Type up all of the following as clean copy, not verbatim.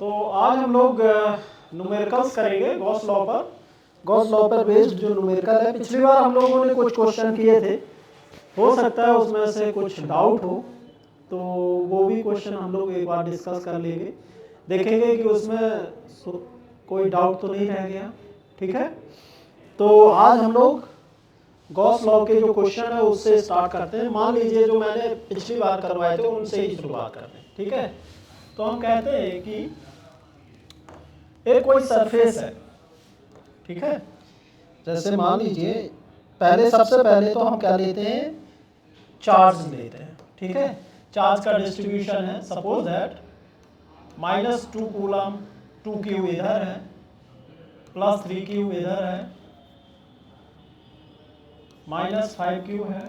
तो आज हम लोग न्यूमेरिकल्स करेंगे गॉस लॉ पर। गॉस लॉ पर बेस्ड जो न्यूमेरिकल है, पिछली बार हम लोगों ने कुछ क्वेश्चन किए थे, हो सकता है उसमें से कुछ डाउट हो, तो वो भी क्वेश्चन हम लोग एक बार डिस्कस कर लेंगे, देखेंगे कि उसमें कोई डाउट तो नहीं रह गया। ठीक है, तो आज हम लोग गॉस लॉ के जो क्वेश्चन है उससे स्टार्ट करते हैं। मान लीजिए जो मैंने पिछली बार करवाए थे उनसे ही शुरुआत करते हैं। ठीक है, तो हम कहते हैं कि एक कोई सरफेस है। ठीक है, जैसे मान लीजिए सबसे पहले तो हम क्या लेते हैं, चार्ज लेते हैं। ठीक है, चार्ज का डिस्ट्रीब्यूशन है, सपोज दैट -2 कूलम 2 क्यू इधर है, +3 क्यू इधर है, -5 क्यू है,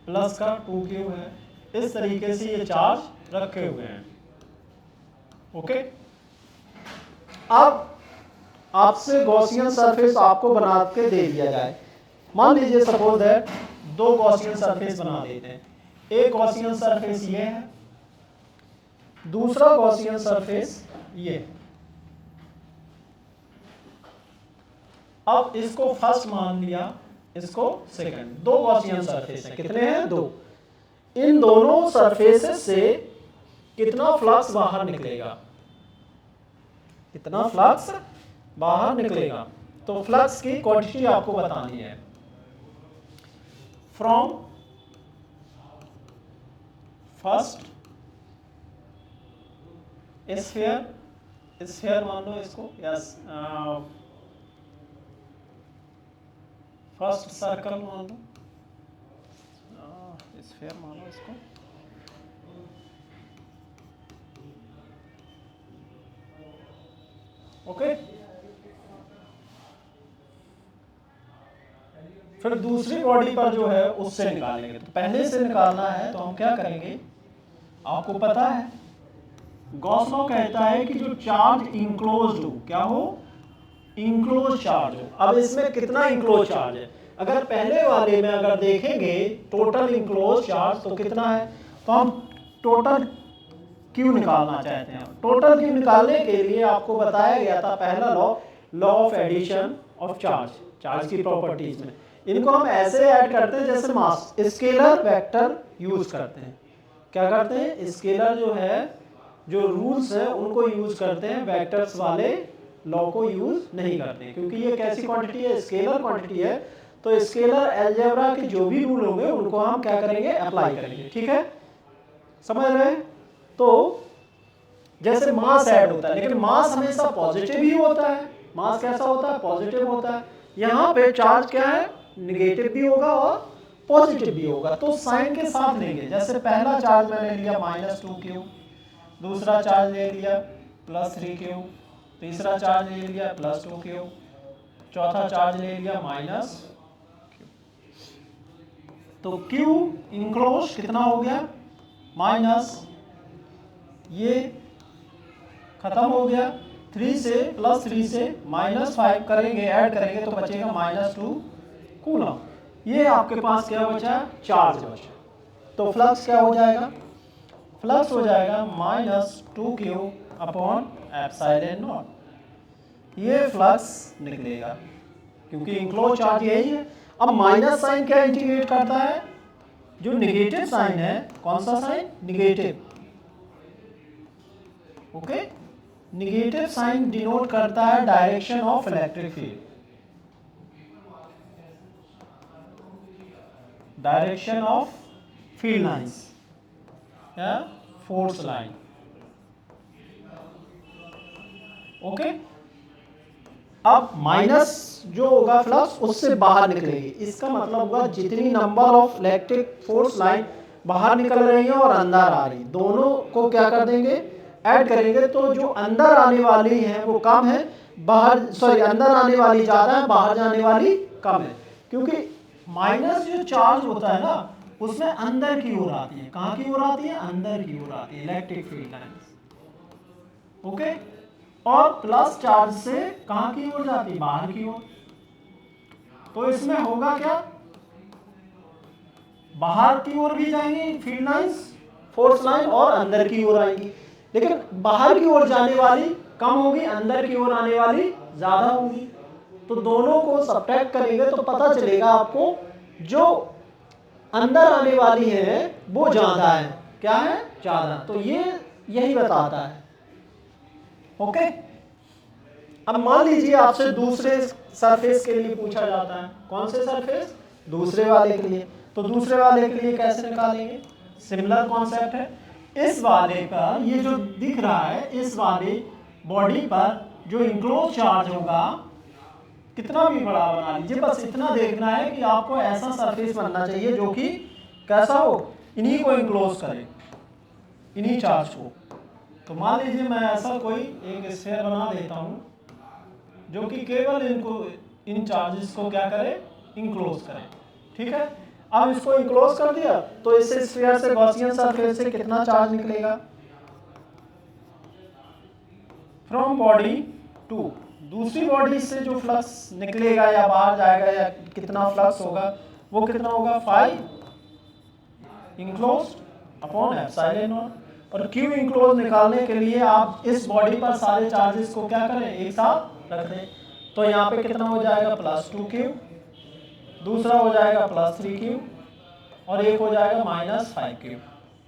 प्लस का 2 क्यू है। इस तरीके से ये चार्ज रखे हुए हैं। ओके, अब आपसे गॉसियन सरफेस आपको बना के दे दिया जाए। मान लीजिए सपोज दैट 2 गॉसियन सरफेस बना देते हैं। एक गॉसियन सरफेस ये है, दूसरा गॉसियन सरफेस ये। अब इसको फर्स्ट मान लिया, इसको सेकंड। 2 गॉसियन सरफेस हैं, कितने हैं? 2। इन दोनों सरफेसेस से कितना फ्लक्स बाहर निकलेगा, कितना फ्लक्स बाहर निकलेगा। तो फ्लक्स की क्वांटिटी आपको बतानी है। फ्रॉम फर्स्ट स्फीयर मान लो इसको, यस, फर्स्ट सर्कल मान लो, स्फीयर मान लो इसको। ओके, फिर दूसरी बॉडी पर जो है उससे निकालेंगे। तो पहले से निकालना है तो हम क्या करेंगे, आपको पता है गॉस लॉ कहता है कि जो चार्ज इंक्लोज्ड हो, क्या हो, इंक्लोज चार्ज हो। अब इसमें कितना इंक्लोज चार्ज है, अगर पहले वाले में अगर देखेंगे टोटल इंक्लोज चार्ज तो कितना है, तो हम टोटल क्यू निकालना चाहते हैं। टोटल क्यू निकालने के लिए आपको बताया गया था पहला law of addition of charge की प्रॉपर्टीज में। इनको हम ऐसे ऐड करते हैं जैसे मास, स्केलर वेक्टर यूज करते हैं। क्या करते हैं, स्केलर जो है, जो रूल्स है उनको यूज करते हैं, वेक्टर्स वाले लॉ को यूज नहीं करते हैं, क्योंकि ये कैसी क्वांटिटी है, स्केलर क्वांटिटी है। तो स्केलर अलजेब्रा के जो भी रूल होंगे उनको हम क्या करेंगे, अप्लाई करेंगे। ठीक है, समझ रहे हैं? तो जैसे मास ऐड होता है, लेकिन मास हमेशा पॉजिटिव ही होता है। मास कैसा होता है, पॉजिटिव होता है। यहाँ पे चार्ज क्या है, निगेटिव भी होगा और पॉजिटिव भी होगा। तो साइन के साथ लेंगे। जैसे पहला चार्ज मैंने लिया -2 क्यू, दूसरा चार्ज ले लिया +3 क्यू, तीसरा चार्ज ले लिया +2 क्यू, चौथा चार्ज ले लिया -क्यू। तो क्यू इंक्लोज कितना हो गया, माइनस, ये खत्म हो गया, 3 से +3 से -5 करेंगे, ऐड करेंगे तो बचेगा -2 कूलम। ये आपके पास क्या बचा, चार्ज बचा। तो फ्लक्स क्या हो जाएगा, फ्लक्स हो जाएगा -2 क्यू अपॉन एप्सिलॉन नॉट। ये फ्लक्स निकलेगा क्योंकि इंक्लोज चार्ज यही है। अब माइनस साइन क्या इंडिकेट करता है, जो निगेटिव साइन है, कौन सा sign, negative. Okay, negative sign denote करता है direction of electric field, direction of field lines या फोर्स लाइन। ओके, अब माइनस जो होगा फ्लक्स उससे बाहर निकलेगी। इसका मतलब होगा जितनी number of electric force line बाहर निकल रही है और अंदर आ रही, दोनों को क्या कर देंगे, ऐड करेंगे। तो जो अंदर आने वाली है वो कम है, अंदर आने वाली ज्यादा है, बाहर जाने वाली कम है। क्योंकि माइनस जो चार्ज होता है ना, उसमें अंदर की ओर आती है। कहां की ओर आती है, अंदर की ओर आती है इलेक्ट्रिक फील्ड लाइंस। ओके, और प्लस चार्ज से कहां की ओर जाती है, बाहर की ओर। तो इसमें होगा क्या, बाहर की ओर भी जाएंगी फील्ड लाइंस, फोर्स लाइन, और अंदर की ओर आएंगी। लेकिन बाहर की ओर जाने वाली कम होगी, अंदर की ओर आने वाली ज्यादा होगी। तो दोनों को सब्ट्रैक्ट करेंगे तो पता चलेगा आपको जो अंदर आने वाली है वो ज्यादा है। क्या है? ज्यादा। तो ये यही बताता है। ओके। अब मान लीजिए आपसे दूसरे सरफेस के लिए पूछा जाता है। कौन से सरफेस? दूसरे वाले के लिए। तो दूसरे वाले के लिए कैसे निकालेंगे? सिमिलर कॉन्सेप्ट है। इस वाले पर ये जो दिख रहा है, इस वाले बॉडी पर जो इंक्लोज चार्ज होगा, कितना भी बड़ा बना लीजिए, बस इतना देखना है कि आपको ऐसा सरफेस बनना चाहिए जो कि कैसा हो, इन्हीं को इंक्लोज करे, इन्हीं चार्ज को। तो मान लीजिए मैं ऐसा कोई एक स्फीयर बना देता हूं जो कि केवल इनको, इन चार्जेस को क्या करे? इंक्लोज करे। ठीक है। अब इसको इंक्लोज कर दिया तो इस स्फीयर से, गॉसियन सरफेस से कितना चार्ज निकलेगा? फ्रॉम बॉडी टू, दूसरी बॉडी से जो फ्लक्स निकलेगा या बाहर जाएगा या कितना फ्लक्स होगा, वो कितना होगा? 5 इंक्लोज्ड अपॉन एप्सिलॉन नॉट। और क्यू इंक्लोज निकालने के लिए आप इस बॉडी पर सारे चार्जेस को क्या करें? एक साथ रख दें। तो यहाँ पे कितना हो जाएगा? +2Q, दूसरा हो जाएगा +3Q और एक हो जाएगा -5Q।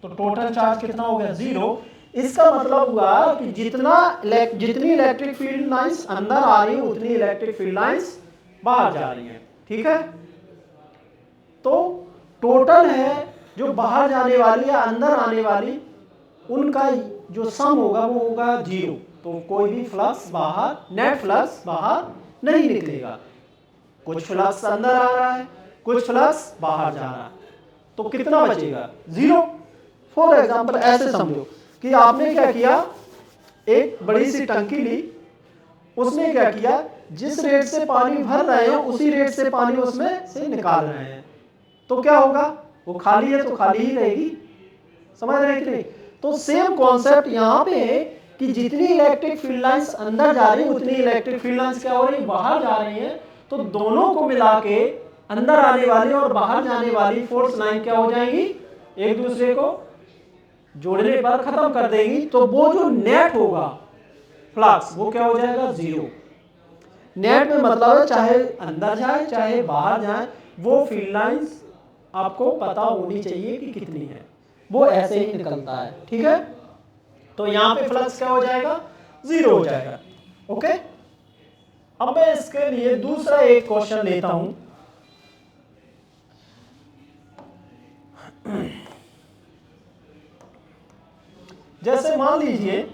तो टोटल चार्ज कितना हो गया? 0। इसका मतलब हुआ कि जितनी इलेक्ट्रिक फील्ड लाइंस अंदर आ रही है उतनी इलेक्ट्रिक फील्ड लाइंस बाहर जा रही है। ठीक है। तो टोटल है जो बाहर जाने वाली या अंदर आने वाली, उनका जो सम होगा वो होगा 0। तो कोई भी फ्लक्स बाहर, नेट फ्लक्स बाहर नहीं निकलेगा। कुछ फ्लक्स अंदर आ रहा है, कुछ फ्लक्स बाहर जा रहा है, तो कितना बचेगा? 0। फॉर एग्जाम्पल ऐसे समझो कि आपने क्या किया, एक बड़ी सी टंकी ली, उसमें क्या किया, जिस रेट से पानी भर रहे हैं उसी रेट से पानी उसमें से निकाल रहे हैं, तो क्या होगा? वो खाली है तो खाली ही रहेगी। समझ रहे हैं कि नहीं? तो सेम कॉन्सेप्ट यहाँ पे है कि जितनी इलेक्ट्रिक फील्ड लाइंस अंदर जा रही है उतनी इलेक्ट्रिक फील्ड लाइंस क्या हो रही है? बाहर जा रही है। तो दोनों को मिला के अंदर आने वाली और बाहर जाने वाली फोर्स लाइन क्या हो जाएंगी? एक दूसरे को जोड़ने पर खत्म कर देगी। तो वो जो नेट होगा फ्लक्स, वो क्या हो जाएगा? 0। नेट में मतलब है चाहे अंदर जाए चाहे बाहर जाए, वो फील्ड लाइंस आपको पता होनी चाहिए कि कितनी है, वो ऐसे ही निकलता है। ठीक है। तो यहां पे फ्लक्स क्या हो जाएगा? 0 हो जाएगा। ओके। अब मैं इसके लिए दूसरा एक क्वेश्चन लेता हूं। जैसे मान लीजिए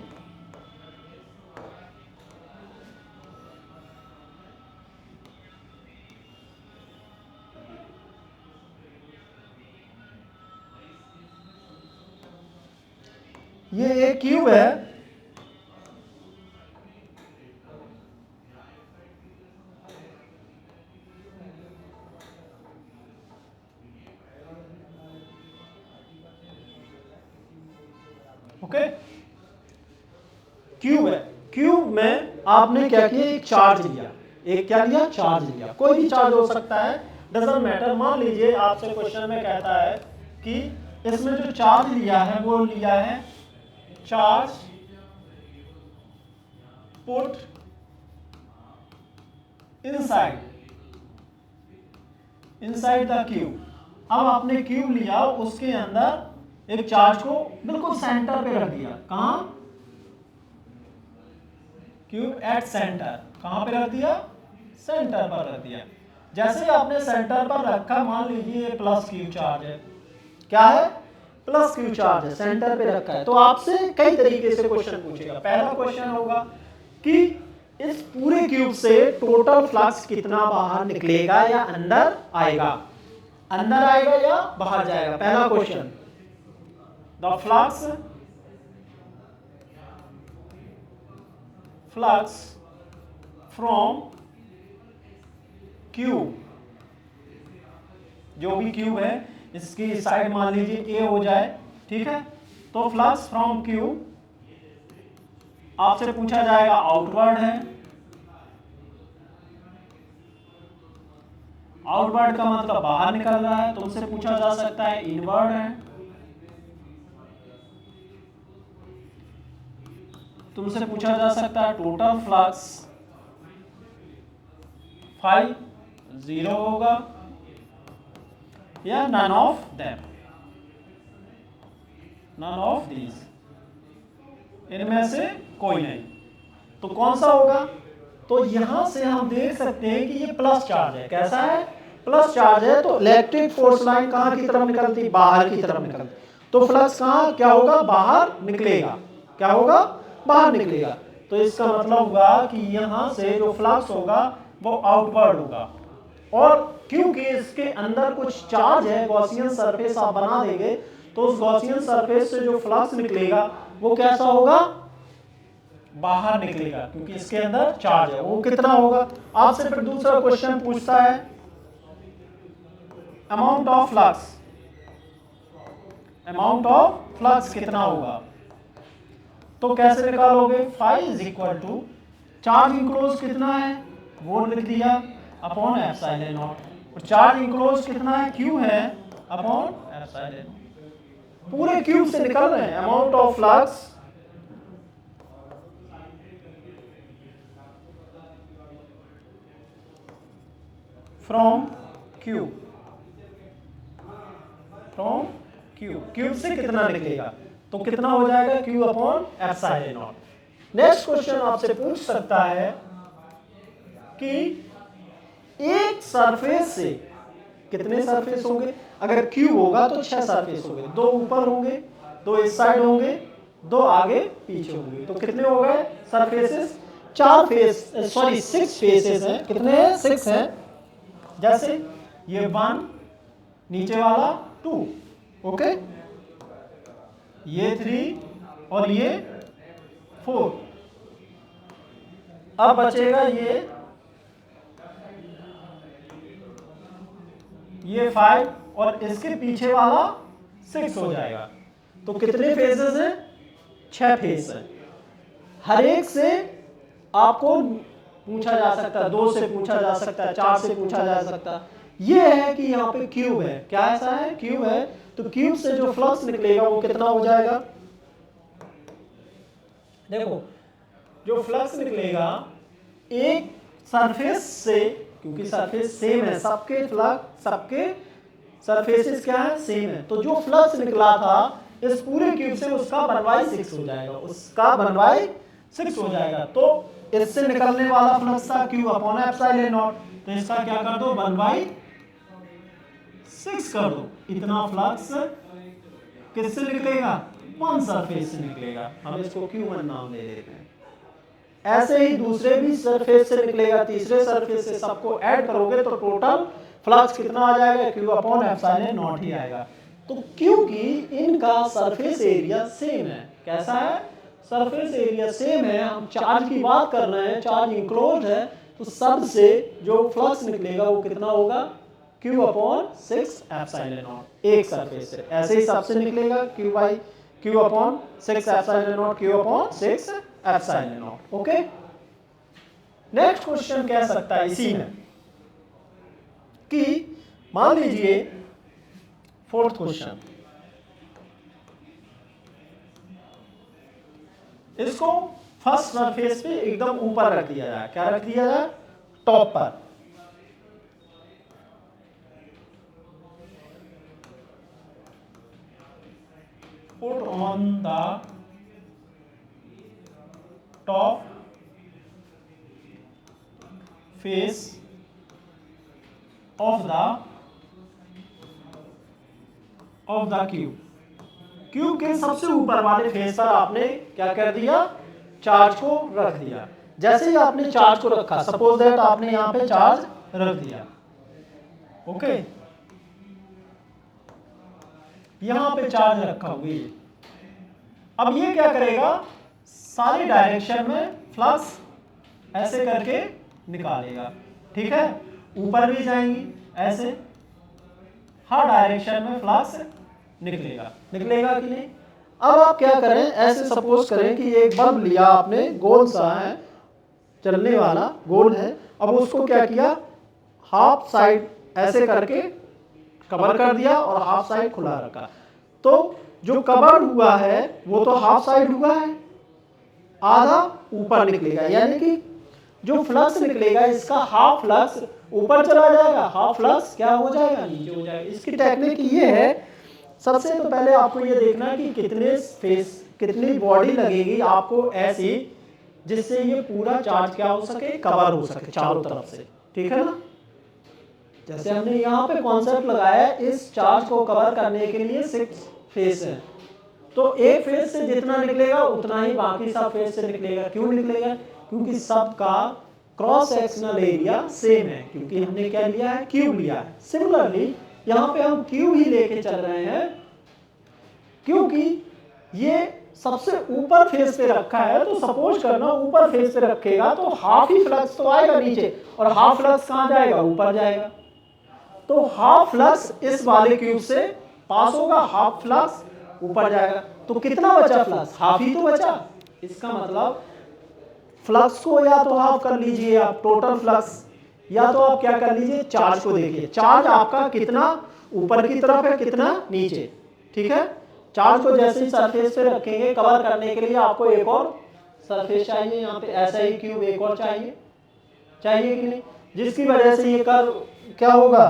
ये एक क्यूब है, ओके। क्यूब है, क्यूब में आपने क्या किया? एक चार्ज लिया। एक क्या लिया? चार्ज लिया। कोई भी चार्ज हो सकता है, डजंट मैटर। मान लीजिए आपसे क्वेश्चन में कहता है कि इसमें जो चार्ज लिया है वो लिया है charge put inside the cube. अब आपने क्यूब लिया, उसके अंदर एक चार्ज को बिल्कुल सेंटर पे रख दिया। कहां? Cube at centre. कहां पे रख दिया? सेंटर पर रख दिया। जैसे आपने सेंटर पर रखा, मान लीजिए प्लस क्यू चार्ज है। क्या है? प्लस क्यू चार्ज है, सेंटर पे रखा है। तो आपसे कई तरीके से क्वेश्चन पूछेगा। पहला क्वेश्चन होगा कि इस पूरे क्यूब से टोटल फ्लक्स कितना बाहर निकलेगा या अंदर आएगा? अंदर आएगा या बाहर जाएगा? पहला question. The flux from cube, जो भी क्यूब है इसकी साइड मान लीजिए ए हो जाए। ठीक है। तो फ्लक्स फ्रॉम क्यूब आपसे पूछा जाएगा आउटवर्ड है। आउटवर्ड का मतलब बाहर निकल रहा है। तुमसे पूछा जा सकता है इनवर्ड है। तुमसे पूछा जा सकता है टोटल फ्लक्स 5 0 होगा या none of them, none of these, इनमें से कोई नहीं। तो कौन सा होगा? तो यहां से हम देख सकते हैं कि ये प्लस चार्ज है। कैसा है? प्लस चार्ज है। तो इलेक्ट्रिक फोर्स लाइन कहां की तरफ निकलती? बाहर की तरफ निकलती। तो फ्लक्स कहां क्या होगा? बाहर निकलेगा। क्या होगा? बाहर निकलेगा। तो इसका मतलब होगा कि यहां से जो फ्लक्स होगा वो आउटवर्ड होगा। और क्योंकि इसके अंदर कुछ चार्ज है, गॉसियन सरफेस आप बना देंगे, तो उस गॉसियन सरफेस से जो फ्लक्स निकलेगा वो कैसा होगा? बाहर निकलेगा, क्योंकि इसके अंदर चार्ज है। वो कितना होगा? आपसे फिर दूसरा क्वेश्चन पूछता है amount of flux, amount of flux कितना होगा? तो कैसे निकालोगे? Phi is equal to charge enclose कितना है वो लिख दिया अपॉन एप्सिलॉन नॉट, और चार्ज इंक्लोज कितना है? क्यू है अपॉन एप्सिलॉन। पूरे क्यूब से निकल रहे हैं amount of flux from cube, from cube. Cube से कितना निकलेगा? तो कितना हो जाएगा? Q upon epsilon not. Next question आपसे पूछ सकता है कि एक सरफेस से कितने सरफेस होंगे? अगर क्यू होगा तो 6 सरफेस होंगे, 2 ऊपर होंगे, 2 इस साइड होंगे, 2 आगे पीछे होंगे। तो कितने हो गए सरफेसेस? 4 फेस, सॉरी 6 फेसेस हैं। कितने हैं? 6 हैं। जैसे ये 1, नीचे वाला 2, ओके, ये 3 और ये 4। अब बचेगा ये 5 और इसके पीछे वाला 6 हो जाएगा। तो कितने फेजेस हैं? 6 फेस हैं। हर एक से आपको पूछा जा सकता है, 2 से पूछा जा सकता है, 4 से पूछा जा सकता है। ये है कि यहाँ पे क्यूब है। क्या ऐसा है? क्यूब है। तो क्यूब से जो फ्लक्स निकलेगा वो कितना हो जाएगा? देखो, जो फ्लक्स निकलेगा एक सरफेस से, क्योंकि सरफेस सेम है, सबके फ्लक्स, सबके सरफेसेस क्या है? सेम है। तो जो फ्लक्स निकला था इस पूरे क्यूब से उसका 1/6 हो जाएगा, उसका 1/6 हो जाएगा। तो इससे निकलने वाला फ्लक्स था क्यू अपॉन एप्सिलॉन नॉट। तो इसका क्या कर दो? 1/6 कर दो। इतना फ्लक्स किससे निकलेगा? 1 सरफेस से निकलेगा। हम इसको Q1 नाम दे देते हैं। ऐसे ही दूसरे भी सरफेस से निकलेगा, तीसरे सरफेस से। सबको ऐड करोगे तो टोटल फ्लक्स कितना आ जाएगा? Q अपॉन एप्सिलॉन नॉट ही आएगा। तो क्योंकि इनका सरफेस एरिया सेम है। कैसा है? सरफेस एरिया सेम है। हम चार्ज की बात कर रहे हैं, चार्ज इंक्लोज है, तो सब से जो फ्लक्स निकलेगा वो कितना होगा? Q अपॉन 6 एप्सिलॉन नॉट, एक सरफेस से। ऐसे ही सबसे निकलेगा Q upon 6 epsilon not, Q upon 6 epsilon not. Okay, next question कह सकता है इसी में कि मान लीजिए 4th क्वेश्चन, इसको फर्स्ट सरफेस पे एकदम ऊपर रख दिया जाए। क्या रख दिया जाए? टॉप पर। Put on the top face of the cube। Cube के सबसे ऊपर वाले फेस पर आपने क्या कर दिया? चार्ज को रख दिया। जैसे ही आपने चार्ज को रखा, सपोज दैट आपने यहां पे चार्ज रख दिया, ओके, यहां पे चार्ज रखा हुआ है। अब ये क्या करेगा? सारी डायरेक्शन में फ्लक्स ऐसे करके निकालेगा। ठीक है, ऊपर भी जाएंगी ऐसे, हर डायरेक्शन में फ्लक्स निकलेगा। निकलेगा कि नहीं? अब आप क्या करें? ऐसे सपोज करें कि एक बल्ब लिया आपने, गोल सा है, चलने वाला गोल है। अब उसको क्या किया? हाफ साइड ऐसे करके कवर कर दिया और हाफ साइड खुला रखा। तो जो कवर हुआ है वो तो हाफ साइड हुआ है, आधा ऊपर निकलेगा, यानी कि जो फ्लक्स निकलेगा इसका हाफ फ्लक्स ऊपर चला जाएगा, हाफ फ्लक्स क्या हो जाएगा, नीचे हो जाएगा। इसकी टेक्निक ये है, सबसे तो पहले आपको ये देखना है कि कितने फेस, कितनी बॉडी लगेगी आपको ऐसी, जिससे ये पूरा चार्ज क्या हो सके, कवर हो सके चारों तरफ से, ठीक है ना। जैसे हमने यहाँ पे कॉन्सेप्ट लगाया है, इस चार्ज को कवर करने के लिए 6 फेस है, तो एक फेस से जितना निकलेगा उतना ही बाकी सब फेस से निकलेगा। क्यों निकलेगा, क्योंकि सबका क्रॉस सेक्शनल एरिया सेम है, क्योंकि हमने क्या लिया है, क्यूब लिया है। सिमिलरली यहाँ पे हम क्यूब ही लेके चल रहे हैं, क्योंकि ये सबसे ऊपर फेस पे रखा है, तो सपोज करना ऊपर फेस पे रखेगा तो हाफ ही फ्लक्स तो आएगा नीचे, और हाफ फ्लक्स कहाँ जाएगा, ऊपर जाएगा। तो हाफ फ्लक्स इस वाले क्यूब से पास होगा, हाफ फ्लक्स ऊपर जाएगा, तो कितना बचा फ्लक्स, हाफ ही तो बचा। इसका मतलब फ्लक्स को या तो हाफ कर लीजिए आप, टोटल फ्लक्स, या तो आप क्या कर लीजिए, चार्ज को देखिए, चार्ज आपका कितना ऊपर की तरफ है, कितना नीचे, ठीक है। चार्ज को जैसे ही सरफेस पे रखेंगे कवर करने के लिए आपको एक और सरफेस चाहिए, यहाँ पे ऐसा ही क्यूब एक और चाहिए, चाहिए कि नहीं, जिसकी वजह से ये कर क्या होगा,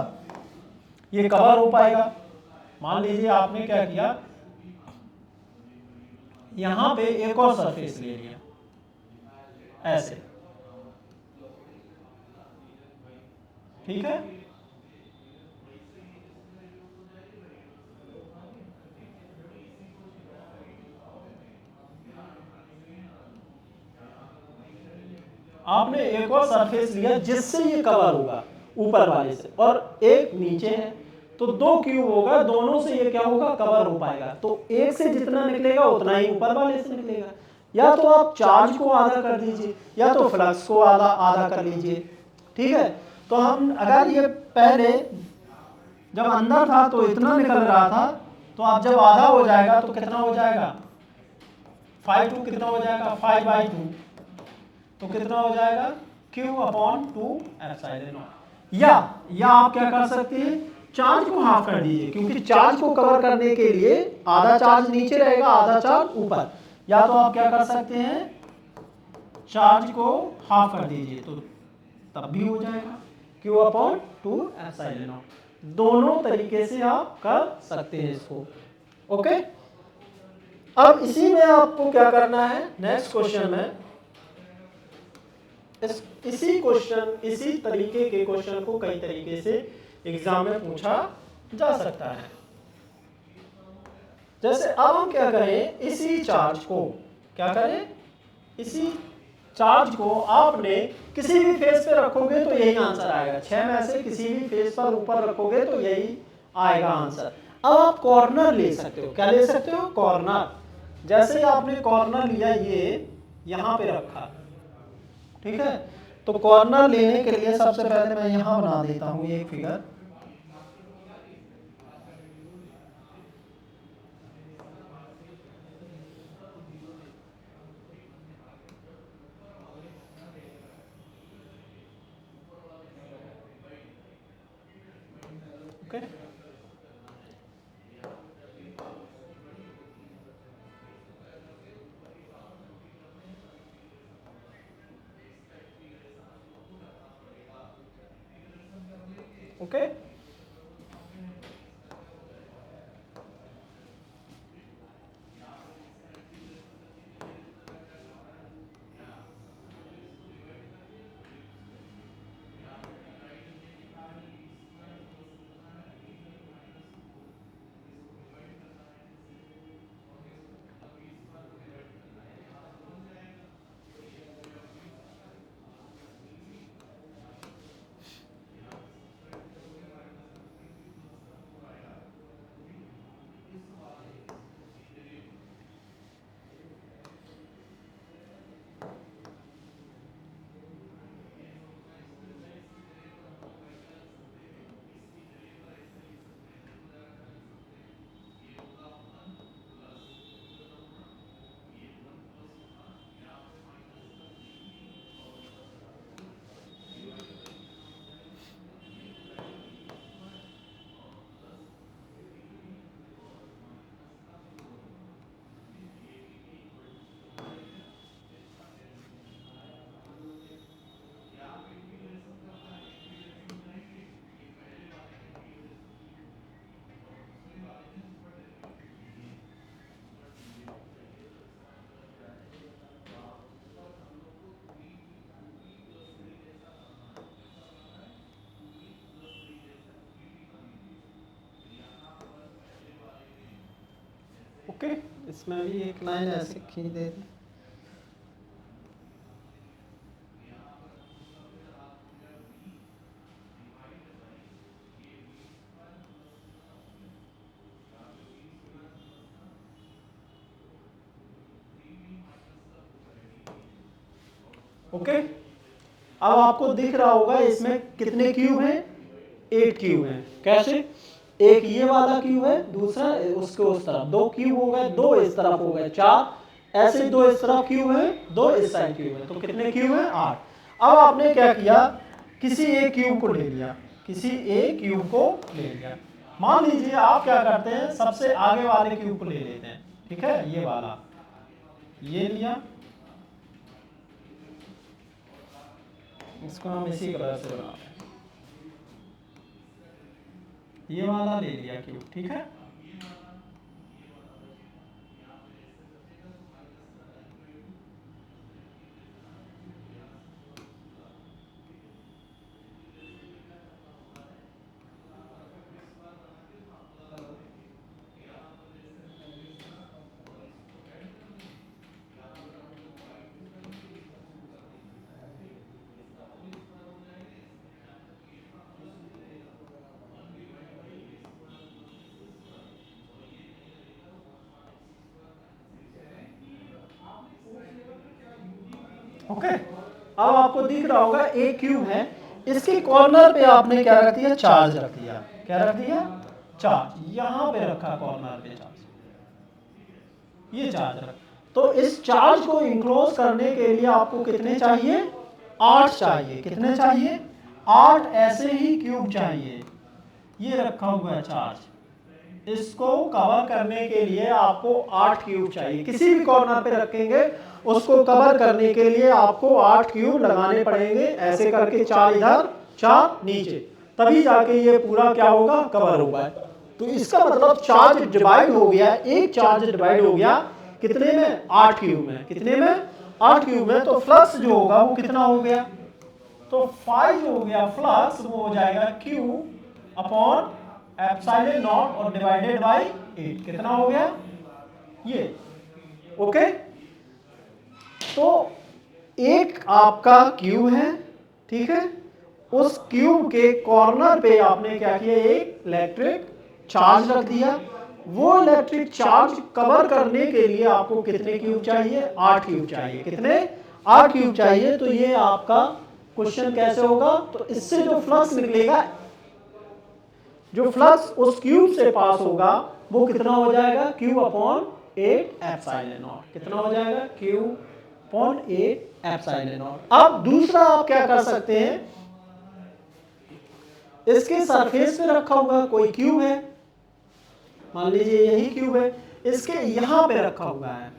ये कवर हो पाएगा। मान लीजिए आपने क्या किया, यहां पे एक और सरफेस ले लिया ऐसे, ठीक है। आपने एक और सरफेस लिया जिससे ये कवर होगा ऊपर वाले से, और एक नीचे है, तो दो क्यूब होगा, दोनों से ये क्या होगा, कवर हो पाएगा। तो एक से जितना निकलेगा उतना ही ऊपर वाले से निकलेगा। या तो आप चार्ज को आधा कर दीजिए, या तो फ्लक्स को आधा आधा कर लीजिए, ठीक है। तो हम अगर ये पहले जब अंदर था तो इतना निकल रहा था, तो अब जब आधा हो जाएगा तो कितना हो जाएगा, 5/2 कितना हो जाएगा, 5/2, तो कितना हो जाएगा, Q/2 एप्सिलॉन नॉट। या आप क्या कर सकते हैं, चार्ज को हाफ कर दीजिए, क्योंकि चार्ज को कवर करने के लिए आधा चार्ज नीचे रहेगा, आधा चार्ज ऊपर। या तो आप क्या कर सकते हैं, चार्ज को हाफ कर दीजिए, तो तब भी हो जाएगा Q/2 एप्सिलॉन नॉट। दोनों तरीके से आप कर सकते हैं इसको, ओके। अब इसी में आपको क्या करना है, नेक्स्ट क्वेश्चन में इसी क्वेश्चन, इसी तरीके के क्वेश्चन को कई तरीके से एग्जाम में पूछा जा सकता है। जैसे अब हम क्या करें, इसी चार्ज को क्या करें, इसी चार्ज को आपने किसी भी फेस पे रखोगे तो यही आंसर आएगा। 6 में से किसी भी फेस पर ऊपर रखोगे तो यही आएगा आंसर। अब आप कॉर्नर ले सकते हो, क्या ले सकते हो, कॉर्नर। जैसे ही आपने कॉर्नर लिया, ये यहां पे रखा, ठीक है। तो कॉर्नर लेने के लिए सबसे पहले मैं यहां बना देता हूं एक फिगर, ओके। ओके, ओके, इसमें भी एक लाइन ऐसे खींच दे दी। ओके, अब आपको दिख रहा होगा इसमें कितने क्यूब हैं, 8 क्यूब हैं। कैसे, एक ये वाला क्यूब है, दूसरा उसके उस तरफ, 2 क्यूब हो गए, 2 इस तरफ हो गए 4, ऐसे 2 इस तरफ क्यूब है, 2 इस साइड क्यूब है, तो कितने क्यूब हैं, 8। अब आपने क्या किया, किसी एक क्यूब को ले लिया, किसी एक क्यूब को ले लिया। मान लीजिए आप क्या करते हैं, सबसे आगे वाले क्यूब को ले लेते हैं, ठीक है, ये वाला, ये लिया, इसको हम इसी कलर से बनाते हैं, ये वाला ले लिया क्यूब, ठीक है। ओके, अब आपको दिख रहा होगा एक क्यूब है, इसके कॉर्नर पे आपने क्या रख दिया, चार्ज रख दिया। क्या रख दिया, चार्ज, यहां पे रखा कॉर्नर पे चार्ज, ये चार्ज रख। तो इस चार्ज को इंक्लोज करने के लिए आपको कितने चाहिए, 8 चाहिए। कितने चाहिए, 8 ऐसे ही क्यूब चाहिए। ये रखा हुआ है चार्ज, इसको कवर करने के लिए आपको 8 क्यूब चाहिए। किसी भी कॉर्नर पे रखेंगे उसको कवर करने के लिए आपको 8 क्यूब लगाने पड़ेंगे, ऐसे करके 4 इधर 4 नीचे, तभी जाके ये पूरा क्या होगा, कवर होगा। तो इसका मतलब चार्ज डिवाइड हो गया, एक चार्ज डिवाइड हो गया कितने में, 8 क्यूब में। कितने में, 8 क्यूब में। तो फ्लक्स जो होगा वो कितना हो गया, तो फाई जो हो गया फ्लक्स, वो हो जाएगा Q अपॉन एप्सिलॉन नॉट और डिवाइडेड बाय 8। कितना हो गया ये, ओके। तो एक आपका क्यूब है, ठीक है, उस क्यूब के कॉर्नर पे आपने क्या किया, एक इलेक्ट्रिक चार्ज रख दिया। वो इलेक्ट्रिक चार्ज कवर करने के लिए आपको कितने क्यूब चाहिए, 8 क्यूब चाहिए। कितने, 8 क्यूब चाहिए। तो ये आपका क्वेश्चन कैसे होगा, तो इससे जो फ्लक्स निकलेगा, जो फ्लक्स उस क्यूब से पास होगा वो कितना हो जाएगा, Q अपॉन 8 एप्सिलॉन नॉट। कितना हो जाएगा, Q अपॉन 8 एप्सिलॉन नॉट। अब दूसरा आप क्या कर सकते हैं, इसके सरफेस पे रखा हुआ कोई क्यूब है, मान लीजिए यही क्यूब है, इसके यहां पे रखा हुआ है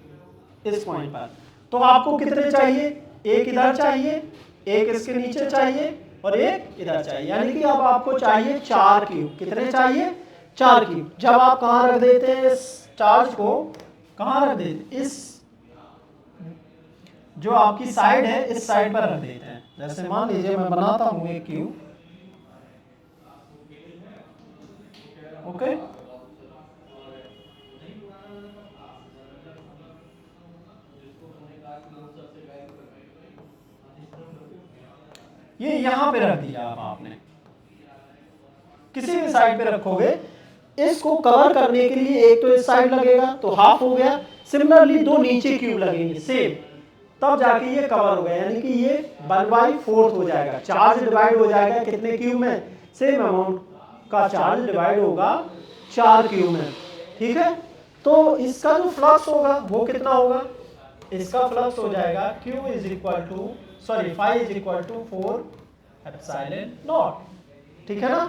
इस पॉइंट पर, तो आपको कितने चाहिए, एक इधर चाहिए, एक इसके नीचे चाहिए और एक इधर चाहिए, यानी कि अब आपको चाहिए 4 क्यूब। कितने चाहिए, 4 क्यूब। जब आप कहां रख देते हैं इस चार्ज को, कहां रख देते, इस जो आपकी साइड है इस साइड पर रख देते हैं। जैसे मान लीजिए मैं बनाता हूं एक क्यूब, ओके, ये यहां पे रख दिया आपने, किसी भी साइड पे रखोगे, इसको कवर करने के लिए एक तो इस साइड लगेगा तो हाफ हो गया, सिमिलरली 2 नीचे क्यूब लगेंगे सेम, तब जाके ये कवर हो गया, यानी कि ये 1/4 हो जाएगा। चार्ज डिवाइड हो जाएगा कितने क्यूब में, सेम अमाउंट का चार्ज डिवाइड होगा 4 क्यूब में, ठीक है। तो इसका जो फ्लक्स होगा वो कितना होगा, इसका फ्लक्स हो जाएगा Q is equal to, sorry phi is equal to 4 epsilon naught, ठीक है ना,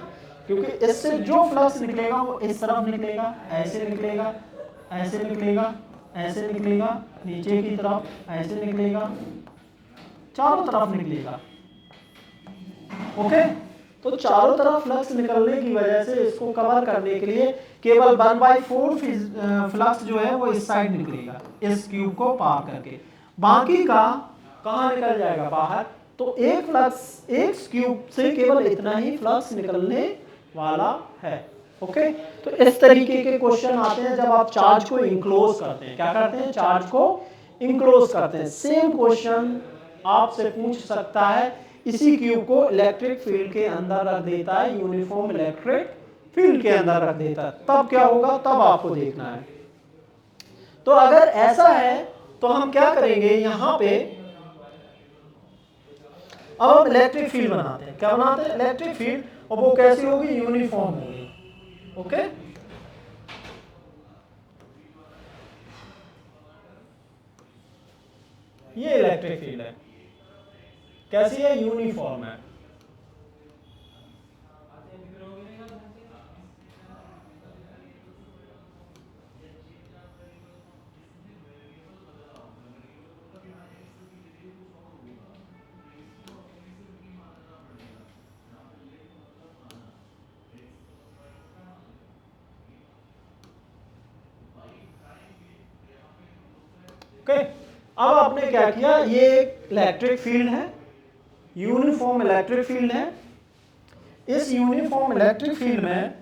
क्योंकि इससे जो फ्लक्स निकलेगा वो इस तरफ निकलेगा, ऐसे निकलेगा, ऐसे निकलेगा, ऐसे निकलेगा, नीचे की तरफ ऐसे निकलेगा, चारों तरफ निकलेगा, ओके। तो चारों तरफ फ्लक्स निकलने की वजह से इसको कवर करने के लिए केवल 1/4 फ्लक्स जो है वो इस साइड निकलेगा, इस क्यूब को पार करके, बाकी का कहां निकल जाएगा, बाहर। तो एक फ्लक्स, एक क्यूब से केवल इतना ही फ्लक्स निकलने वाला है, ओके, तो इस तरीके के क्वेश्चन आते हैं जब आप चार्ज को इंक्लोज करते हैं। क्या करते हैं? चार्ज को इंक्लोज करते हैं। सेम क्वेश्चन आपसे पूछ सकता है, इसी क्यूब को इलेक्ट्रिक फील्ड के अंदर रख देता है, यूनिफॉर्म इलेक्ट्रिक फील्ड के अंदर रख देता है, तब क्या होगा, तब आपको देखना है। तो अगर ऐसा है तो हम क्या करेंगे, यहां पे अब हम इलेक्ट्रिक फील्ड बनाते हैं। क्या बनाते हैं? इलेक्ट्रिक फील्ड, और वो कैसी होगी? यूनिफॉर्म होगी। ओके, ये इलेक्ट्रिक फील्ड है, कैसी है? यूनिफॉर्म है। ओके, अब आपने क्या किया, ये एक इलेक्ट्रिक फील्ड है, यूनिफॉर्म इलेक्ट्रिक फील्ड है। इस यूनिफॉर्म इलेक्ट्रिक फील्ड में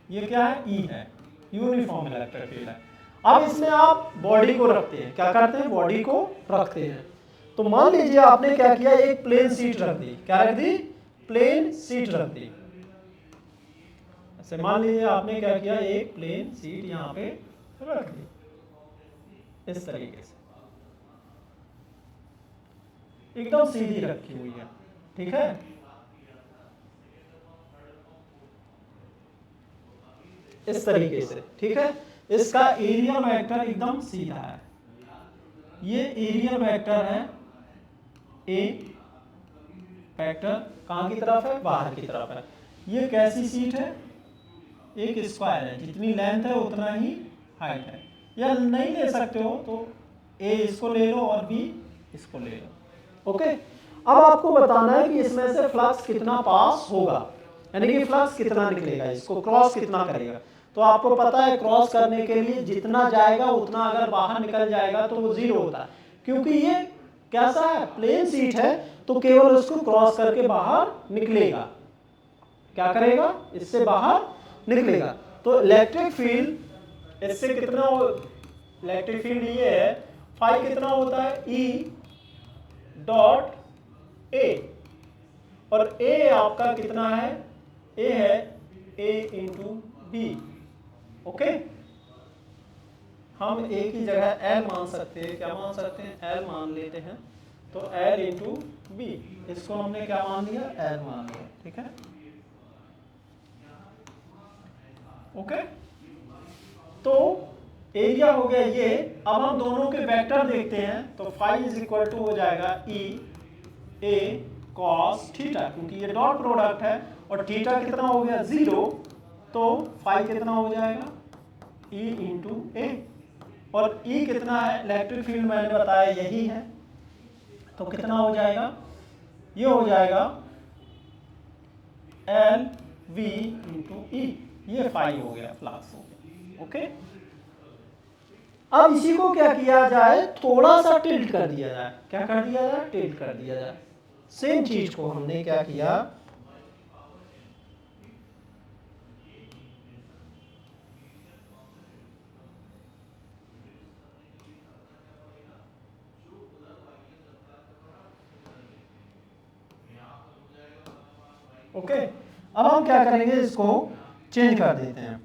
ये क्या है? ई है, यूनिफॉर्म इलेक्ट्रिक फील्ड है। अब इसमें आप बॉडी को रखते हैं। क्या करते हैं? बॉडी को रखते हैं। तो मान लीजिए आपने क्या किया, एक प्लेन सीट रख दी। क्या रख दी? प्लेन सीट रख दी। ऐसे मान लीजिए आपने क्या किया, एक प्लेन सीट यहां पे रख दी इस तरीके से, एकदम सीधी रखी हुई है। ठीक है, इस तरीके से। ठीक है, इसका एरिया वेक्टर एकदम सीधा है। ये एरिया वेक्टर है, ए वेक्टर कहां की तरफ है? बाहर की तरफ है। ये कैसी सीट है? एक स्क्वायर है, जितनी लेंथ है उतना ही हाइट है। या नहीं ले सकते हो तो ए इसको ले लो और बी इसको ले लो। ओके, अब आपको बताना है कि इसमें से फ्लक्स कितना पास होगा, यानी कि फ्लक्स कितना निकलेगा, इसको क्रॉस कितना करेगा। तो आपको पता है क्रॉस करने के लिए जितना जाएगा उतना अगर बाहर निकल जाएगा तो वो जीरो होता है, क्योंकि ये कैसा है? प्लेन सीट है, तो केवल उसको क्रॉस करके बाहर निकलेगा। क्या करेगा? इससे बाहर निकलेगा। तो इलेक्ट्रिक फील्ड इससे कितना हो, इलेक्ट्रिक फील्ड ये है, फाई कितना होता है? ई डॉट ए, और ए आपका कितना है? ए है ए इंटू बी। ओके, हम ए की जगह एल मान सकते हैं। क्या मान सकते हैं? एल मान लेते हैं। तो एल इंटू बी, इसको हमने क्या मान लिया? एल मान लिया। ठीक है, ओके, तो एरिया हो गया ये। अब हम दोनों के वेक्टर देखते हैं, तो फाई इज इक्वल टू हो जाएगा ई ए कॉस थीटा, क्योंकि ये डॉट प्रोडक्ट है, और थीटा कितना हो गया? जीरो। तो फाई कितना हो जाएगा? ई इंटू ए, और ई कितना है? इलेक्ट्रिक फील्ड मैंने बताया यही है, तो कितना हो जाएगा? ये हो जाएगा एल वी इंटू ई। ये फाई हो गया, फ्लक्स हो गया। ओके, अब इसी को क्या किया जाए? थोड़ा सा टिल्ट कर दिया जाए। क्या कर दिया जाए? टिल्ट कर दिया जाए। सेम चीज को हमने क्या किया, ओके, अब हम क्या करेंगे, इसको चेंज कर देते हैं।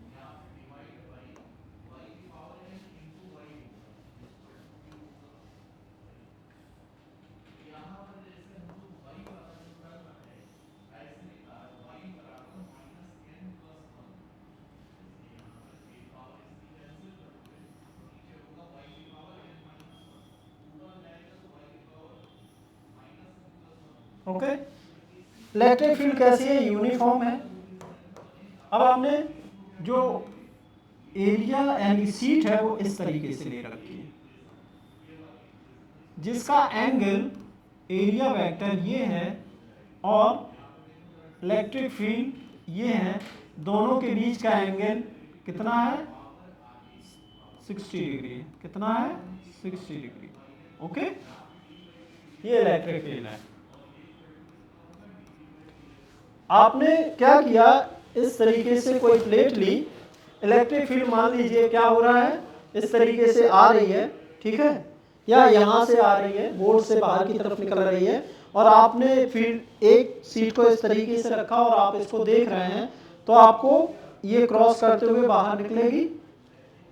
ओके, इलेक्ट्रिक फील्ड कैसी है? यूनिफॉर्म है। अब आपने जो एरिया यानी सीट है वो इस तरीके से ले रखी है, जिसका एंगल एरिया वेक्टर ये है और इलेक्ट्रिक फील्ड ये है। दोनों के बीच का एंगल कितना है? 60 डिग्री। कितना है? 60 डिग्री। ओके, ये इलेक्ट्रिक फील्ड है। आपने क्या किया, इस तरीके से कोई प्लेट ली, इलेक्ट्रिक फील्ड मान लीजिए क्या हो रहा है, इस तरीके से आ रही है, ठीक है, या यहाँ से आ रही है, बोर्ड से बाहर की तरफ निकल रही है, और आपने फील्ड एक सीट को इस तरीके से रखा और आप इसको देख रहे हैं, तो आपको ये क्रॉस करते हुए बाहर निकलेगी,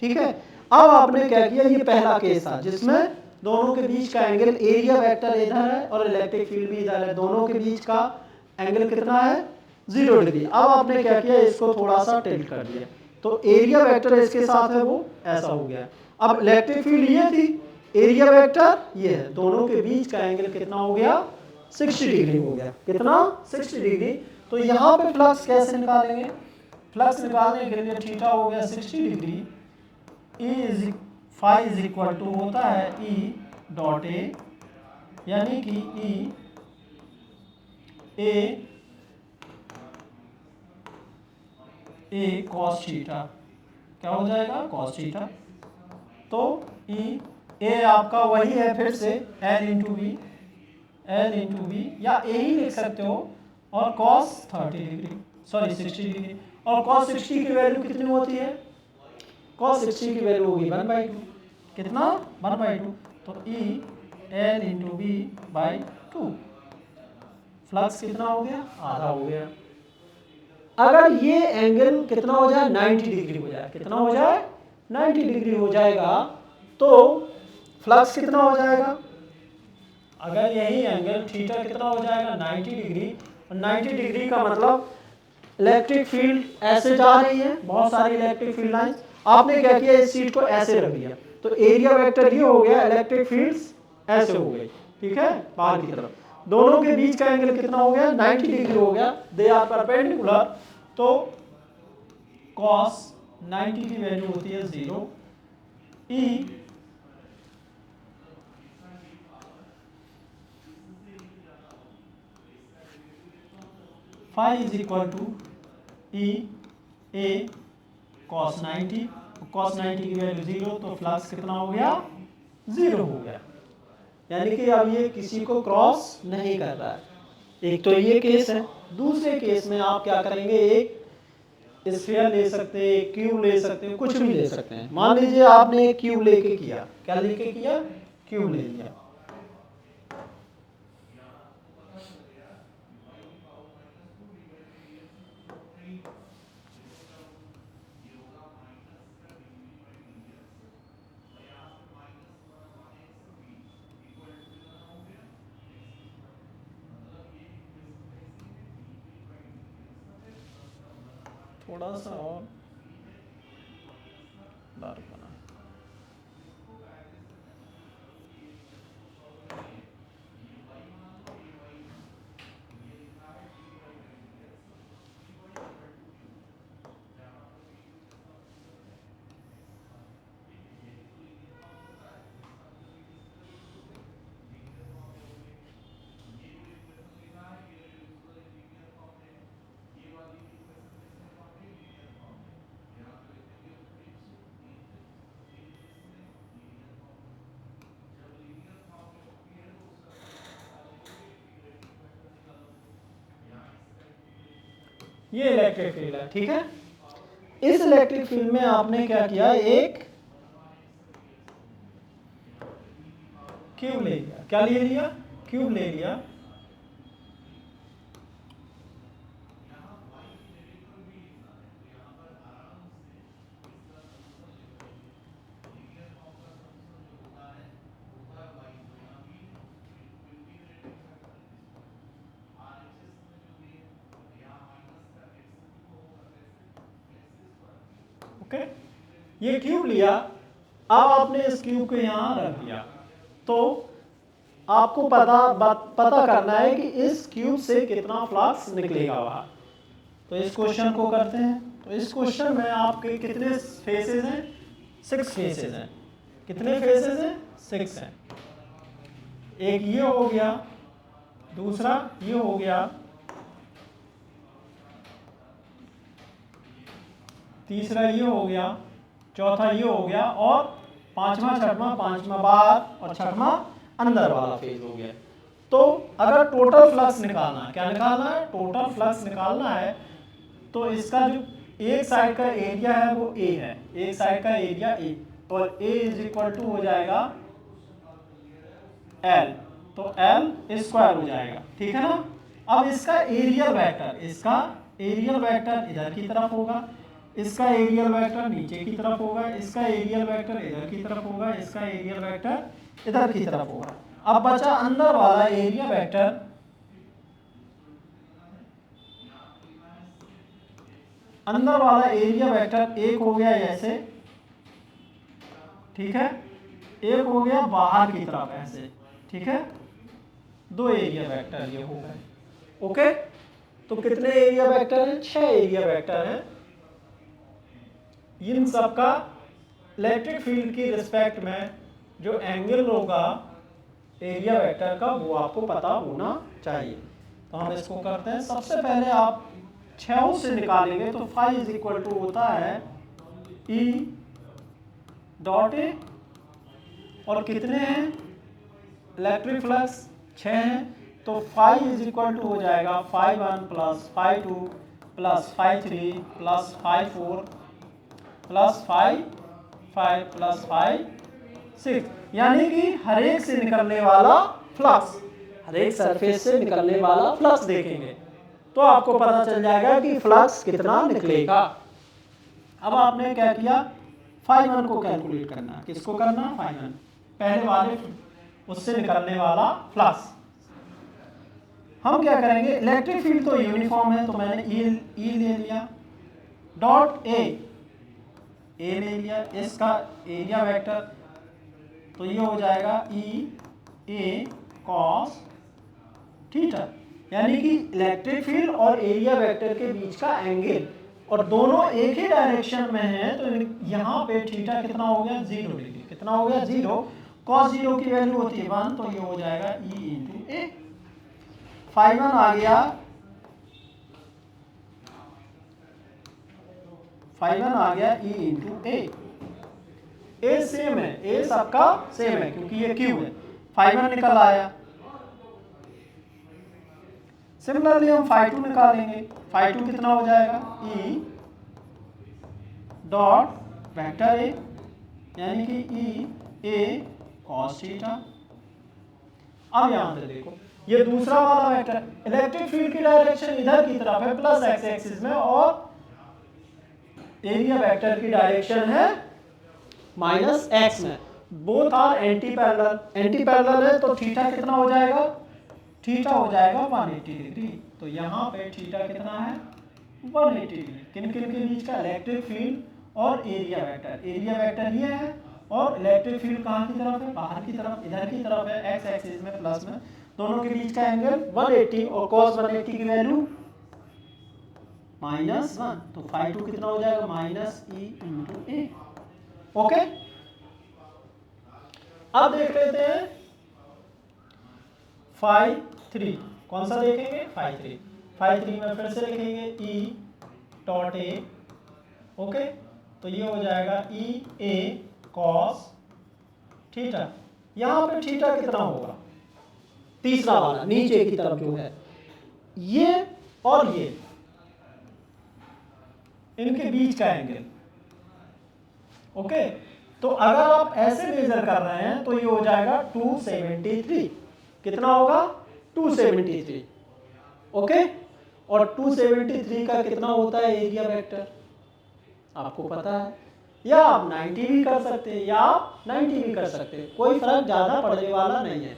ठीक है। अब आपने क्या किया, ये पहला केस था जिसमें दोनों के बीच का एंगल, एरिया वेक्टर इधर है और इलेक्ट्रिक फील्ड भी इधर है, दोनों के बीच का एंगल कितना है, 0 डिग्री। अब आपने क्या किया, इसको थोड़ा सा टिल्ट कर दिया, तो एरिया वेक्टर इसके साथ है वो ऐसा हो गया। अब इलेक्ट्रिक फील्ड ये थी, एरिया वेक्टर ये है, दोनों के बीच का एंगल कितना हो गया, 60 डिग्री हो गया। कितना, 60 डिग्री। तो यहाँ पे फ्लक्स कैसे निकालेंगे, फ्लक्स निकालने के लिए थीटा हो गया 60 degree, phi is equal to होता है ई डॉट ए, यानी कि ई ए कॉस थीटा, क्या हो जाएगा, कॉस थीटा। तो ई ए आपका वही है, फिर से एल इंटू बी, या ए ही लिख सकते हो, और कॉस 30 डिग्री, सॉरी 60 डिग्री। और कॉस 60 की वैल्यू कितनी होती है, कॉस 60 की वैल्यू होगी 1/2, कितना, 1/2। तो E L into B by 2, flux कितना हो गया, आधा हो गया। अगर ये एंगल कितना हो जाए, 90 डिग्री हो जाए, कितना हो जाए, 90 डिग्री हो जाएगा, तो फ्लक्स कितना हो जाएगा, अगर यही एंगल थीटा कितना हो जाएगा, 90 डिग्री, और 90 डिग्री का मतलब इलेक्ट्रिक फील्ड ऐसे जा रही है, बहुत सारी इलेक्ट्रिक फील्ड लाइंस, आपने क्या किया, इस सीट को ऐसे रख दिया, तो एरिया वेक्टर ये हो गया, इलेक्ट्रिक फील्ड्स ऐसे हो गई, ठीक है, बाहर की तरफ। दोनों के बीच का एंगल कितना हो गया, 90 डिग्री हो गया, दे आर परपेंडिकुलर, तो cos 90 की वैल्यू होती है 0, E phi is equal to E A cos 90, cos 90 की वैल्यू 0, तो फ्लक्स कितना हो गया, 0 हो गया, यानी कि अब ये किसी को क्रॉस नहीं कर रहा है। एक तो ये केस है। दूसरे केस में आप क्या करेंगे, एक स्फीयर ले सकते हैं, एक क्यूब ले सकते हैं, कुछ भी ले सकते हैं। मान लीजिए आपने एक क्यूब लेके किया, क्या लेके किया, क्यूब ले लिया, थोड़ा सा और डार्क बना, ये इलेक्ट्रिक फील्ड है, ठीक है। इस इलेक्ट्रिक फील्ड में आपने क्या किया, एक क्यूब ले लिया, क्या ले लिया, क्यूब ले लिया, ओके, ये क्यूब लिया। अब आपने इस क्यूब को यहाँ रख दिया, तो आपको पता करना है कि इस क्यूब से कितना फ्लक्स निकलेगा बाहर। तो इस क्वेश्चन को करते हैं। तो इस क्वेश्चन में आपके कितने फेसेस हैं, 6 फेसेस हैं। कितने फेसेस हैं, 6 हैं। एक ये हो गया, दूसरा ये हो गया, तीसरा ये हो गया, चौथा ये हो गया, और पांचवा बाहर और छठवां अंदर वाला फेज हो गया। तो अगर टोटल फ्लक्स निकालना है, क्या निकालना है, टोटल फ्लक्स निकालना है, तो इसका जो एक साइड का एरिया है वो ए है, एक साइड का एरिया ए, और ए इज इक्वल टू हो जाएगा एल, तो एल स्क्वायर हो जाएगा, ठीक है ना। अब इसका एरियल वेक्टर, इसका एरियल वेक्टर इधर की तरफ होगा, इसका एरियल वेक्टर नीचे की तरफ होगा, इसका एरियल वेक्टर इधर की तरफ होगा, इसका एरियल वेक्टर इधर की तरफ होगा। अब बचा अंदर वाला एरिया वेक्टर, अंदर वाला एरिया वेक्टर एक हो गया ऐसे, ठीक है, एक हो गया बाहर की तरफ ऐसे, ठीक है, दो एरिया वेक्टर ये हो गए। ओके, तो कितने एरिया वेक्टर हैं? 6 एरिया वेक्टर हैं। इन सब का इलेक्ट्रिक फील्ड की रिस्पेक्ट में जो एंगल होगा एरिया वेक्टर का वो आपको पता होना चाहिए। तो हम इसको करते हैं। सबसे पहले आप 6 से निकालेंगे तो फाई इज इक्वल टू होता है ई डॉट ए, और कितने हैं इलेक्ट्रिक फ्लक्स? 6 हैं, तो फाई इज इक्वल टू हो जाएगा phi 1 plus phi 2 plus phi 3 plus phi 4 plus phi 5 plus phi 6, यानी कि हर एक से निकलने वाला फ्लक्स, हर एक सरफेस से निकलने वाला फ्लक्स देखेंगे तो आपको पता चल जाएगा कि फ्लक्स कितना निकलेगा। अब आपने क्या किया, फाई 1 को कैलकुलेट करना। किसको करना? फाई 1, पहले वाले उससे निकलने वाला फ्लक्स। हम क्या करेंगे, इलेक्ट्रिक फील्ड तो यूनिफॉर्म है, तो मैंने ई ले लिया, डॉट ए ले लिया, इसका एरिया वेक्टर, तो ये हो जाएगा ई ए कॉस थीटा, यानी कि इलेक्ट्रिक फील्ड और एरिया वेक्टर के बीच का एंगल, और दोनों एक ही डायरेक्शन में हैं, तो यहाँ पे थीटा कितना हो गया? 0 डिग्री। कितना हो गया? 0। कॉस 0 की वैल्यू होती है 1, तो ये हो जाएगा ई इंटू ए। फाई 1 आ गया, फाई 1 आ गया ई इंटू ए। ए सेम है, ए सबका सेम है क्योंकि ये क्यूब है। फाई 1 निकल आया। सिमिलरली हम फाई 2 निकालेंगे। फाई 2 कितना हो जाएगा? ई डॉट वेक्टर ए, यानी कि ई ए कॉस थीटा। अब यहां से देखो, ये दूसरा वाला वेक्टर, इलेक्ट्रिक फील्ड की डायरेक्शन इधर की तरफ है प्लस एक्स एक्सिस में, और एरिया वेक्टर की डायरेक्शन है माइनस एक्स में। Both are anti parallel, anti parallel है तो थीटा कितना हो जाएगा? थीटा हो जाएगा 180 डिग्री। तो यहाँ पे थीटा कितना है? 180 डिग्री। किन किन के बीच का? इलेक्ट्रिक फील्ड और एरिया वेक्टर। एरिया वेक्टर ये है और इलेक्ट्रिक फील्ड कहाँ की तरफ है? बाहर की तरफ, इधर की तरफ है, एक्स एक्सिस में प्लस में। दोनों के बीच का एंगल 180, और cos 180 की वैल्यू -1, तो फाई 2 कितना हो जाएगा? माइनस ई इंटू ए। ओके, अब देख लेते हैं फाई 3। कौन सा देखेंगे? फाई 3। फाई 3 में फिर से लिखेंगे ई डॉट ए। ओके, तो ये हो जाएगा ई ए कॉस थीटा। यहां पे थीटा कितना होगा? तीसरा वाला नीचे की तरफ जो है, ये और ये, इनके बीच का एंगल। ओके, तो अगर आप ऐसे मेजर कर रहे हैं तो ये हो जाएगा 273। कितना होगा? 273। ओके, और 273 का कितना होता है एरिया वेक्टर? आपको पता है, या आप 90 भी कर सकते हैं या आप 90 भी कर सकते हैं, कोई फर्क ज्यादा पड़ने वाला नहीं है।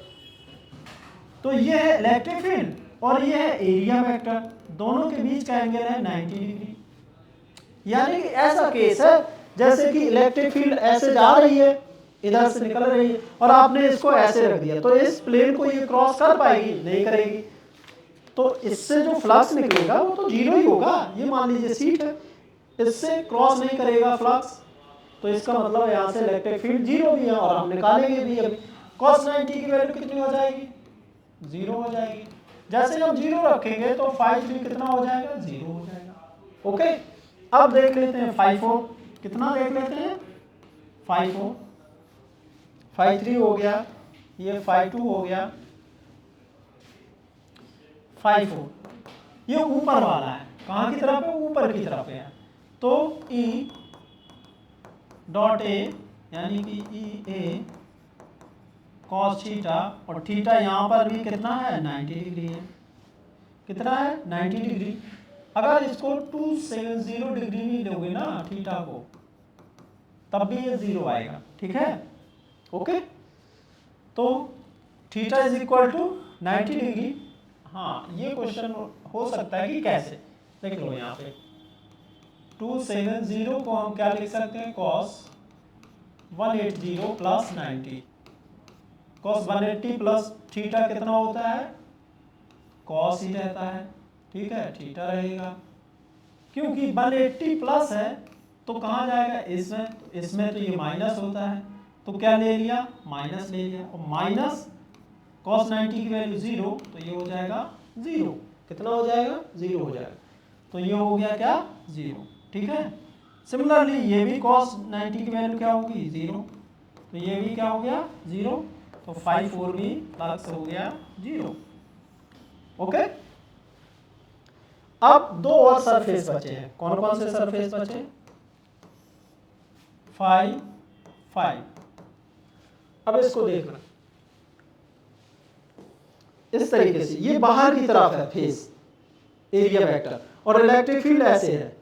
तो ये है इलेक्ट्रिक फील्ड और ये है एरिया वेक्टर, दोनों के बीच का एंगल है 90 डिग्री। यानी कि ऐसा केस है जैसे कि इलेक्ट्रिक फील्ड ऐसे जा रही है, इधर से निकल रही है, और आपने इसको ऐसे रख दिया, तो इस प्लेन को ये क्रॉस कर पाएगी? नहीं करेगी। तो इससे जो फ्लक्स निकलेगा वो तो 0 ही होगा। ये मान लीजिए सीट है, इससे क्रॉस नहीं करेगा फ्लक्स, तो इसका मतलब यहाँ से इलेक्ट्रिक फील्ड 0 भी है, और हम निकालेंगे भी अभी। cos 90 की वैल्यू कितनी हो जाएगी? 0 हो जाएगी। जैसे हम 0 रखेंगे तो फाई 3 कितना हो जाएगा? 0 हो जाएगा। ओके, अब देख लेते हैं फाई 4। कितना देख लेते हैं? फाई 4। फाई 3 हो गया, ये फाई 2 हो गया, फाई 4 ये ऊपर वाला है। कहाँ की तरफ है, ऊपर की तरफ है, तो E डॉट ए यानी कि ई ए कॉस थीटा, और थीटा यहाँ पर भी कितना है 90 डिग्री है, कितना है 90 डिग्री। अगर इसको 270 डिग्री भी लोगे ना थीटा को, तब भी ये 0 आएगा, ठीक है, ओके। तो theta is equal to 90 degree. हाँ, ये क्वेश्चन हो सकता है कि कैसे, देख लो यहाँ पे 270 को हम क्या लिख सकते हैं, cos 180 plus 90, cos 180 plus theta कितना होता है, cos ही रहता है, ठीक है, थीटा रहेगा। क्योंकि 180 प्लस है तो कहाँ जाएगा, इसमें तो ये माइनस होता है, तो क्या ले लिया, माइनस ले लिया, और माइनस cos 90 की वैल्यू 0, तो ये हो जाएगा 0, कितना हो जाएगा, 0 हो जाएगा, तो ये हो गया क्या 0, ठीक है। सिमिलरली ये भी cos 90 की वैल्यू क्या होगी 0, तो ये भी क्या हो गया 0, तो 5 4 भी प्लस हो गया 0, ओके। अब दो और सरफेस बचे हैं, कौन कौन से सरफेस बचे, 5 5। अब इसको देखना इस तरीके से, ये बाहर की तरफ है फेस एरिया वेक्टर, और इलेक्ट्रिक फील्ड ऐसे है,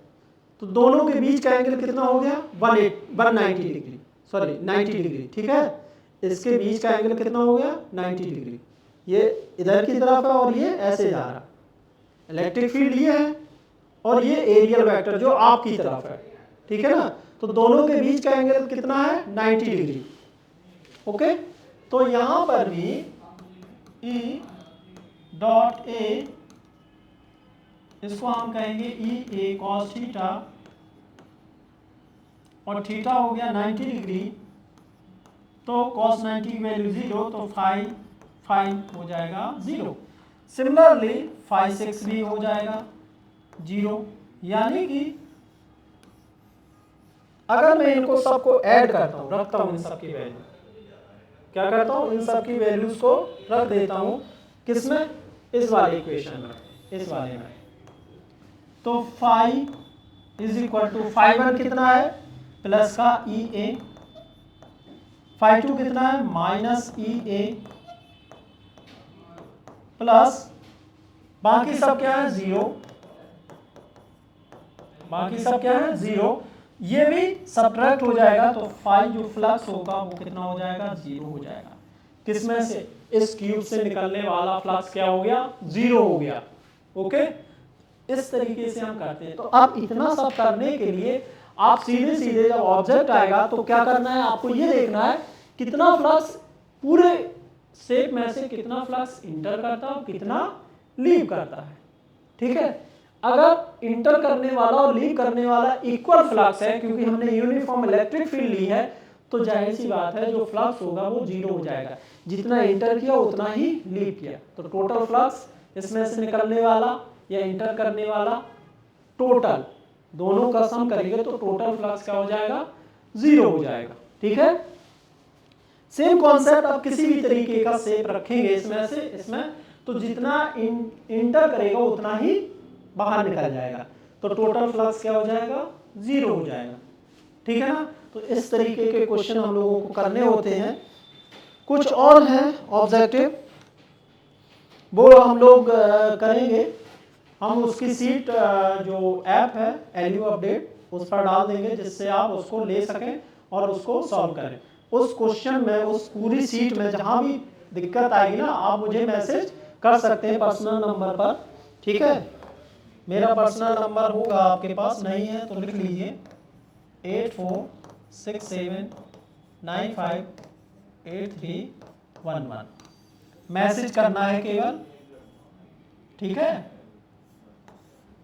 तो दोनों के बीच का एंगल कितना हो गया 190 डिग्री, सॉरी 90 डिग्री, ठीक है। इसके बीच का एंगल कितना हो गया 90 डिग्री, ये इधर की तरफ है और ये ऐसे जा रहा है, इलेक्ट्रिक फील्ड ये है और ये एरियल वेक्टर जो आपकी तरफ है, ठीक है ना। तो दोनों के बीच का एंगल कितना है 90 डिग्री, ओके। तो यहां पर भी E डॉट ए, इसको हम कहेंगे ई ए कॉस थीटा, और थीटा हो गया 90 डिग्री, तो cos 90 की वैल्यू 0, तो 5 हो जाएगा 0। सिमिलरली 5 6 भी हो जाएगा 0, यानी कि अगर मैं इनको सबको ऐड करता हूँ, रखता हूँ इन सब की वैल्यू, क्या करता हूँ, इन सब की वैल्यूज को रख देता हूँ, किसमें, इस वाले इक्वेशन में, इस वाले में, तो 5 इज इक्वल टू 5 कितना है प्लस का ई ए, 5 कितना है माइनस ई ए, प्लस बाकी सब क्या है 0, बाकी सब क्या है 0, ये भी सब्ट्रैक्ट हो जाएगा, तो 5 जो फ्लक्स होगा वो कितना हो जाएगा 0 हो जाएगा, किसमें से, इस क्यूब से निकलने वाला फ्लक्स क्या हो गया 0 हो गया, ओके। इस तरीके से हम करते हैं। तो अब इतना सब करने के लिए आप सीधे सीधे जब ऑब्जेक्ट आएगा तो क्या करना है, आपको ये देखना है कितना फ्लक्स पूरे शेप में से कितना फ्लक्स इंटर करता है और कितना लीव करता है, ठीक है। अगर इंटर करने वाला और लीव करने वाला इक्वल फ्लक्स है, क्योंकि हमने यूनिफॉर्म इलेक्ट्रिक फील्ड ली है, तो जाहिर सी बात है जो फ्लक्स होगा वो 0 हो जाएगा, जितना इंटर किया उतना ही लीव किया, तो टोटल फ्लक्स इसमें से निकलने वाला या इंटर करने वाला टोटल दोनों का सम करेंगे तो टोटल फ्लक्स क्या हो जाएगा 0 हो जाएगा, ठीक है। सेम कॉन्सेप्ट आप किसी भी तरीके का शेप रखेंगे इसमें से इसमें, तो जितना इंटर करेगा उतना ही बाहर निकल जाएगा, तो टोटल फ्लक्स क्या हो जाएगा 0 हो जाएगा, ठीक है ना। तो इस तरीके के क्वेश्चन हम लोगों को करने होते हैं। कुछ और हैं ऑब्जेक्टिव, वो हम लोग करेंगे, हम उसकी सीट जो ऐप है एलयू अपडेट उस पर डाल देंगे, जिससे आप उसको ले सकें और उसको सॉल्व करें। उस क्वेश्चन में, उस पूरी सीट में जहां भी दिक्कत आएगी ना, आप मुझे मैसेज कर सकते हैं पर्सनल नंबर पर, ठीक है। मेरा पर्सनल नंबर होगा, आपके पास नहीं है तो लिख लीजिए 8467958311। मैसेज करना है केवल, ठीक है,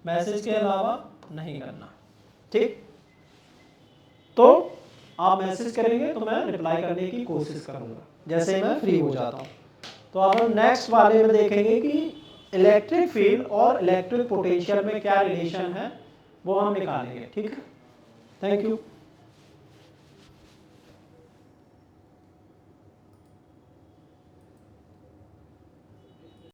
मैसेज के अलावा नहीं करना, ठीक। तो आप मैसेज करेंगे तो मैं रिप्लाई करने की कोशिश करूंगा जैसे मैं फ्री हो जाता हूं। तो अब हम नेक्स्ट वाले में देखेंगे कि इलेक्ट्रिक फील्ड और इलेक्ट्रिक पोटेंशियल में क्या रिलेशन है, वो हम निकालेंगे, ठीक है। Thank you.